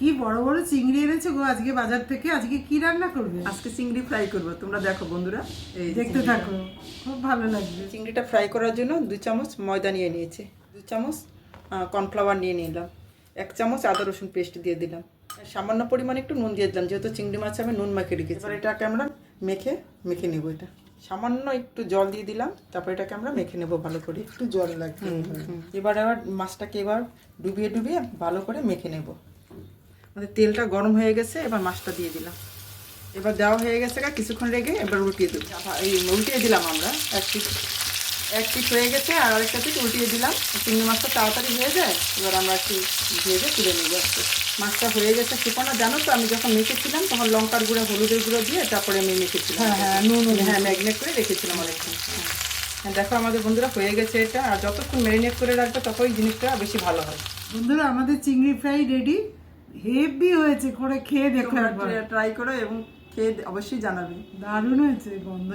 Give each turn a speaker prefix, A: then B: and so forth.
A: কি বড় বড় চিংড়ি এনেছো গো আজকে বাজার থেকে। আজকে কি রান্না করবে?
B: আজকে চিংড়ি ফ্রাই করব, তোমরা দেখো বন্ধুরা। এই
A: দেখতে থাকো, খুব ভালো লাগবে।
B: চিংড়িটা ফ্রাই করার জন্য 2 চামচ ময়দা নিয়ে নিয়েছি, 2 চামচ কর্নফ্লাওয়ার নিয়ে নিলাম, 1 চামচ আদা রসুন পেস্ট দিয়ে দিলাম, সামান্য পরিমাণে একটু নুন দিয়ে দিলাম, যেহেতু চিংড়ি মাছে আমি নুন মাখিয়ে রেখেছি। এবার এটাকে আমরা মেখে নেবো। এটা সামান্য একটু জল দিয়ে দিলাম, তারপর এটাকে আমরা মেখে নেবো ভালো করে।
A: একটু জল লাগবে।
B: এবার মাছটাকে ডুবিয়ে ভালো করে মেখে নেব। আমাদের তেলটা গরম হয়ে গেছে, এবার মাছটা দিয়ে দিলাম। এবার দেওয়া হয়ে গেছে, কিছুক্ষণ রেখে এবার উল্টিয়ে দিলাম আমরা। এক পিস হয়ে গেছে, আর আরেকটা পিস উল্টিয়ে দিলাম। চিংড়ি মাছটা তাড়াতাড়ি হয়ে যায়। এবার আমরা একটু ভেজে তুলে নেবো। মাছটা হয়ে গেছে শুকনো, জানো তো আমি যখন মেখেছিলাম তখন লঙ্কার গুঁড়ো হলুদের গুঁড়ো দিয়ে তারপরে আমি মেখেছিলাম। হ্যাঁ, ম্যাগনেট করে রেখেছিলাম অনেকক্ষণ। দেখো আমাদের বন্ধুরা হয়ে গেছে এটা। আর যতক্ষণ ম্যারিনেট করে রাখবে ততই জিনিসটা বেশি ভালো হয়।
A: বন্ধুরা আমাদের চিংড়ি ফ্রাই রেডি। হেভি হয়েছে, করে খেয়ে দেখো একবার।
B: ট্রাই করো এবং খেয়ে অবশ্যই জানাবে।
A: দারুণ হয়েছে, গন্ধ